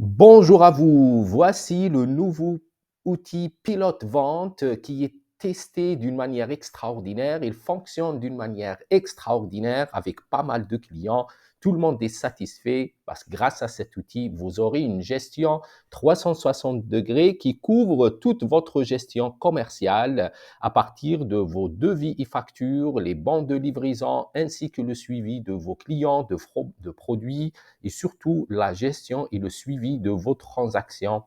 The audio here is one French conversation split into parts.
Bonjour à vous, voici le nouveau outil Pilote Vente qui est testé d'une manière extraordinaire. Il fonctionne d'une manière extraordinaire avec pas mal de clients. Tout le monde est satisfait parce que grâce à cet outil, vous aurez une gestion 360 degrés qui couvre toute votre gestion commerciale à partir de vos devis et factures, les bons de livraison ainsi que le suivi de vos clients, de produits et surtout la gestion et le suivi de vos transactions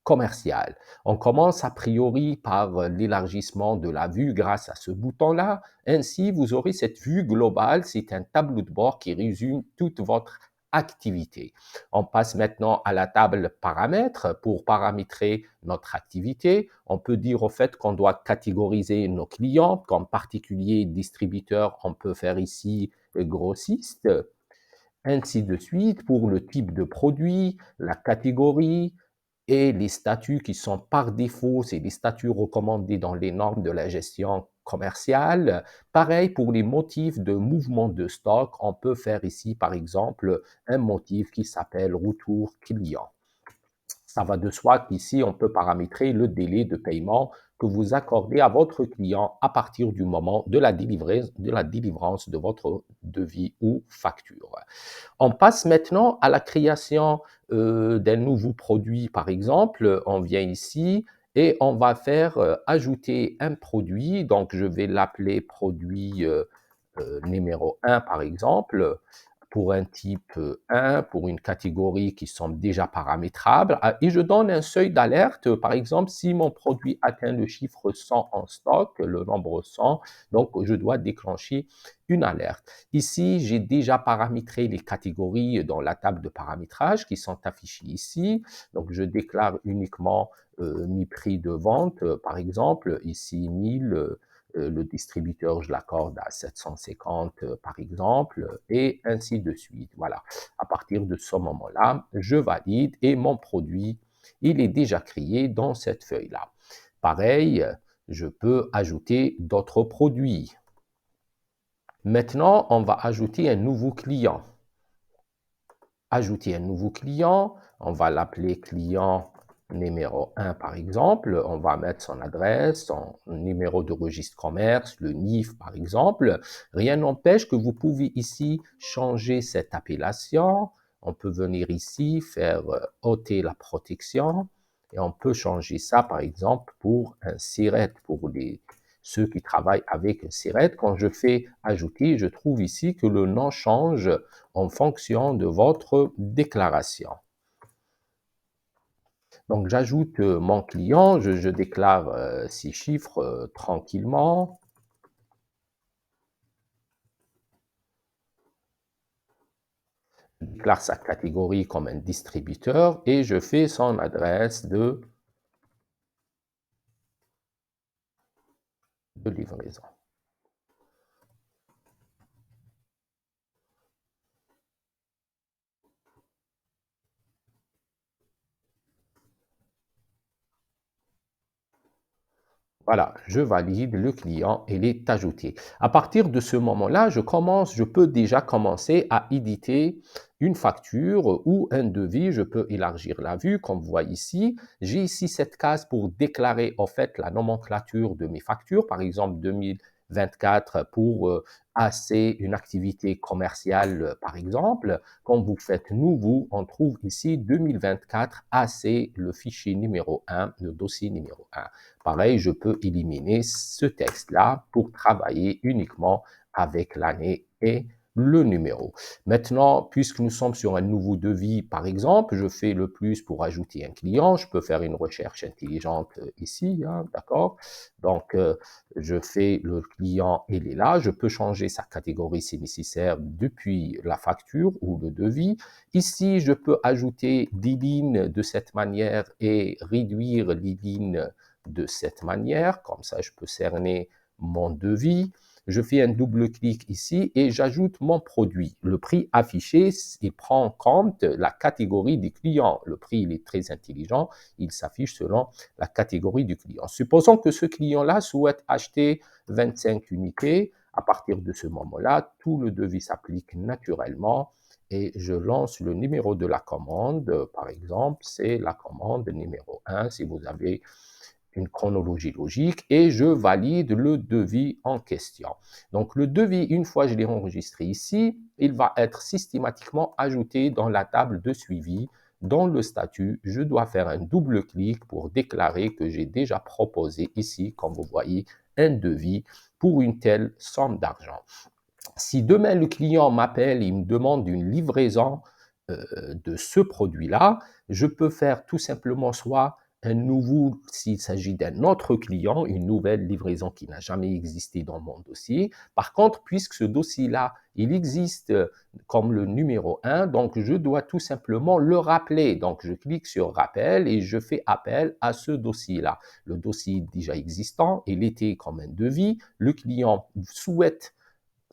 commerciales. On commence a priori par l'élargissement de la vue grâce à ce bouton-là. Ainsi, vous aurez cette vue globale. C'est un tableau de bord qui résume toute votre activité. On passe maintenant à la table paramètres pour paramétrer notre activité. On peut dire au fait qu'on doit catégoriser nos clients comme particulier, distributeur. On peut faire ici grossiste, ainsi de suite pour le type de produit, la catégorie et les statuts qui sont par défaut, c'est les statuts recommandés dans les normes de la gestion commerciale. Pareil pour les motifs de mouvement de stock, on peut faire ici par exemple un motif qui s'appelle retour client. Ça va de soi qu'ici, on peut paramétrer le délai de paiement que vous accordez à votre client à partir du moment de la délivrance de votre devis ou facture. On passe maintenant à la création d'un nouveau produit, par exemple. On vient ici et on va faire ajouter un produit. Donc, je vais l'appeler produit numéro 1, par exemple, pour un type 1, pour une catégorie qui sont déjà paramétrables. Et je donne un seuil d'alerte. Par exemple, si mon produit atteint le chiffre 100 en stock, le nombre 100, donc je dois déclencher une alerte. Ici, j'ai déjà paramétré les catégories dans la table de paramétrage qui sont affichées ici. Donc, je déclare uniquement mes prix de vente. Par exemple, ici 1000, le distributeur, je l'accorde à 750 par exemple, et ainsi de suite. Voilà. À partir de ce moment-là, je valide et mon produit, il est déjà créé dans cette feuille-là. Pareil, je peux ajouter d'autres produits. Maintenant, on va ajouter un nouveau client. Ajouter un nouveau client, on va l'appeler client numéro 1 par exemple, on va mettre son adresse, son numéro de registre commerce, le NIF par exemple. Rien n'empêche que vous pouvez ici changer cette appellation. On peut venir ici faire ôter la protection et on peut changer ça par exemple pour un SIRET, pour ceux qui travaillent avec SIRET. Quand je fais ajouter, je trouve ici que le nom change en fonction de votre déclaration. Donc, j'ajoute mon client, je déclare ces chiffres tranquillement. Je déclare sa catégorie comme un distributeur et je fais son adresse de livraison. Voilà, je valide, le client, il est ajouté. À partir de ce moment-là, je peux déjà commencer à éditer une facture ou un devis. Je peux élargir la vue, comme vous voyez ici. J'ai ici cette case pour déclarer en fait la nomenclature de mes factures, par exemple 2024 pour AC, une activité commerciale, par exemple. Quand vous faites nouveau, on trouve ici 2024 AC, le fichier numéro 1, le dossier numéro 1. Pareil, je peux éliminer ce texte-là pour travailler uniquement avec l'année et le numéro. Maintenant, puisque nous sommes sur un nouveau devis, par exemple, je fais le plus pour ajouter un client. Je peux faire une recherche intelligente ici, hein, d'accord? Donc, je fais le client, il est là. Je peux changer sa catégorie si nécessaire depuis la facture ou le devis. Ici, je peux ajouter des lignes de cette manière et réduire les lignes de cette manière. Comme ça, je peux cerner mon devis. Je fais un double clic ici et j'ajoute mon produit. Le prix affiché, il prend en compte la catégorie du client. Le prix, il est très intelligent. Il s'affiche selon la catégorie du client. Supposons que ce client-là souhaite acheter 25 unités. À partir de ce moment-là, tout le devis s'applique naturellement et je lance le numéro de la commande. Par exemple, c'est la commande numéro 1 si vous avez une chronologie logique et je valide le devis en question. Donc le devis, une fois je l'ai enregistré ici, il va être systématiquement ajouté dans la table de suivi. Dans le statut, je dois faire un double clic pour déclarer que j'ai déjà proposé ici, comme vous voyez, un devis pour une telle somme d'argent. Si demain le client m'appelle et il me demande une livraison de ce produit-là, je peux faire tout simplement soit un nouveau, s'il s'agit d'un autre client, une nouvelle livraison qui n'a jamais existé dans mon dossier. Par contre, puisque ce dossier-là, il existe comme le numéro 1, donc je dois tout simplement le rappeler. Donc je clique sur rappel et je fais appel à ce dossier-là. Le dossier déjà existant, il était comme un devis. Le client souhaite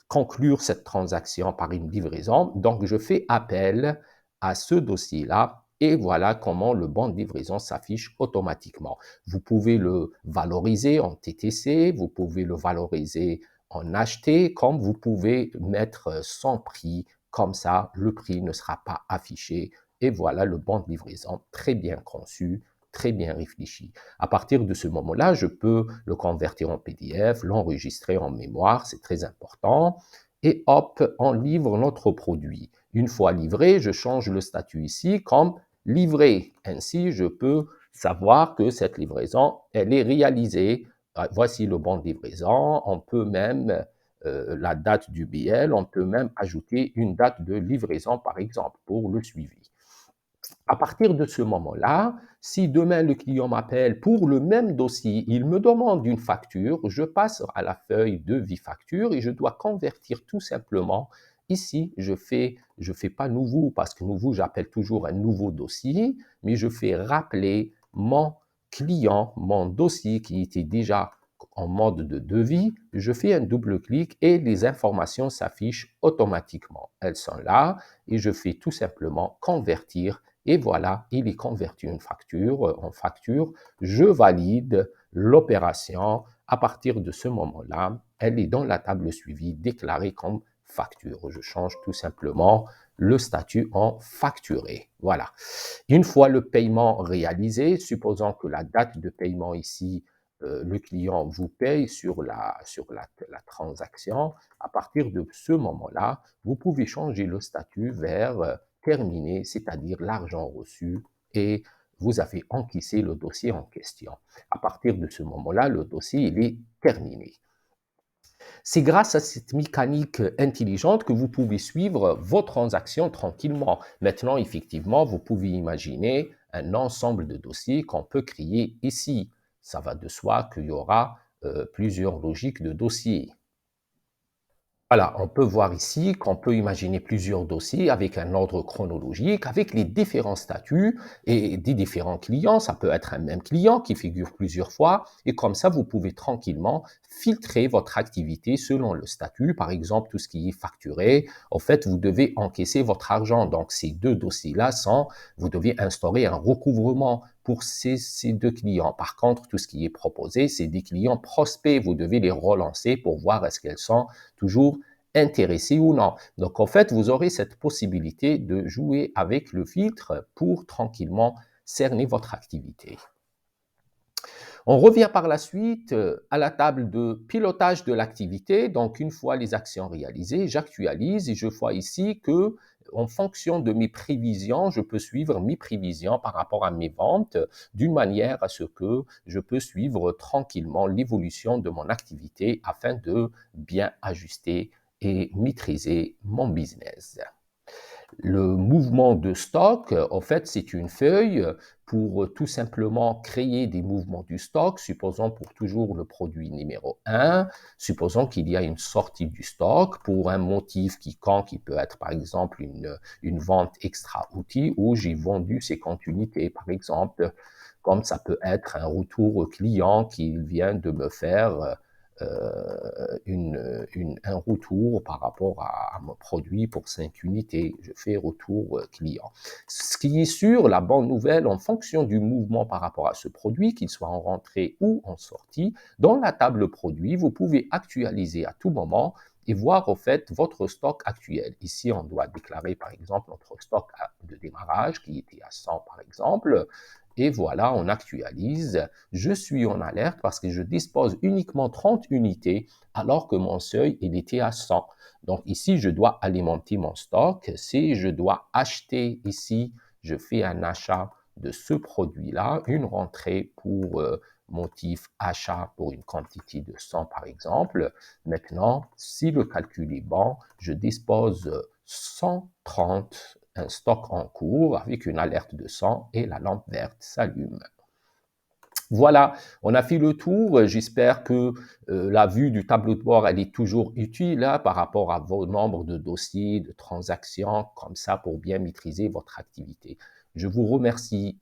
conclure cette transaction par une livraison. Donc, je fais appel à ce dossier-là et voilà comment le bon de livraison s'affiche automatiquement. Vous pouvez le valoriser en TTC, vous pouvez le valoriser en acheté, comme vous pouvez mettre sans prix. Comme ça, le prix ne sera pas affiché. Et voilà le bon de livraison très bien conçu, très bien réfléchi. À partir de ce moment-là, je peux le convertir en PDF, l'enregistrer en mémoire, c'est très important. Et hop, on livre notre produit. Une fois livré, je change le statut ici comme livré. Ainsi, je peux savoir que cette livraison, elle est réalisée. Voici le bon de livraison. On peut même, la date du BL, on peut même ajouter une date de livraison, par exemple, pour le suivi. À partir de ce moment-là, si demain le client m'appelle pour le même dossier, il me demande une facture, je passe à la feuille devis facture et je dois convertir tout simplement. Ici, je fais pas nouveau parce que nouveau, j'appelle toujours un nouveau dossier, mais je fais rappeler mon client, mon dossier qui était déjà en mode de devis. Je fais un double clic et les informations s'affichent automatiquement. Elles sont là et je fais tout simplement convertir. Et voilà, il est converti en facture. Je valide l'opération. À partir de ce moment-là, elle est dans la table suivie déclarée comme facture. Je change tout simplement le statut en facturé. Voilà. Une fois le paiement réalisé, supposons que la date de paiement ici, le client vous paye sur la transaction, à partir de ce moment-là, vous pouvez changer le statut vers terminé, c'est-à-dire l'argent reçu, et vous avez encaissé le dossier en question. À partir de ce moment-là, le dossier il est terminé. C'est grâce à cette mécanique intelligente que vous pouvez suivre vos transactions tranquillement. Maintenant, effectivement, vous pouvez imaginer un ensemble de dossiers qu'on peut créer ici. Ça va de soi qu'il y aura plusieurs logiques de dossiers. Voilà, on peut voir ici qu'on peut imaginer plusieurs dossiers avec un ordre chronologique, avec les différents statuts et des différents clients. Ça peut être un même client qui figure plusieurs fois et comme ça, vous pouvez tranquillement filtrer votre activité selon le statut. Par exemple, tout ce qui est facturé, en fait, vous devez encaisser votre argent. Donc, ces deux dossiers-là vous devez instaurer un recouvrement pour ces deux clients. Par contre, tout ce qui est proposé, c'est des clients prospects. Vous devez les relancer pour voir est-ce qu'elles sont toujours intéressés ou non. Donc, en fait, vous aurez cette possibilité de jouer avec le filtre pour tranquillement cerner votre activité. On revient par la suite à la table de pilotage de l'activité. Donc, une fois les actions réalisées, j'actualise et je vois ici que, en fonction de mes prévisions, je peux suivre mes prévisions par rapport à mes ventes d'une manière à ce que je peux suivre tranquillement l'évolution de mon activité afin de bien ajuster et maîtriser mon business. Le mouvement de stock, en fait, c'est une feuille pour tout simplement créer des mouvements du stock. Supposons pour toujours le produit numéro 1, supposons qu'il y a une sortie du stock pour un motif quiconque, qui peut être par exemple une vente extra-outil où j'ai vendu 50 unités, par exemple, comme ça peut être un retour client qui vient de me faire un retour par rapport à mon produit pour 5 unités. Je fais retour client. Ce qui est sûr, la bonne nouvelle, en fonction du mouvement par rapport à ce produit, qu'il soit en rentrée ou en sortie, dans la table produit, vous pouvez actualiser à tout moment et voir au fait votre stock actuel. Ici, on doit déclarer par exemple notre stock de démarrage qui était à 100 par exemple. Et voilà, on actualise. Je suis en alerte parce que je dispose uniquement 30 unités alors que mon seuil, il était à 100. Donc ici, je dois alimenter mon stock. Si je dois acheter ici, je fais un achat de ce produit-là, une rentrée pour motif achat pour une quantité de 100 par exemple. Maintenant, si le calcul est bon, je dispose 130, un stock en cours avec une alerte de 100 et la lampe verte s'allume. Voilà, on a fait le tour. J'espère que la vue du tableau de bord, elle est toujours utile là, par rapport à vos nombres de dossiers, de transactions, comme ça pour bien maîtriser votre activité. Je vous remercie.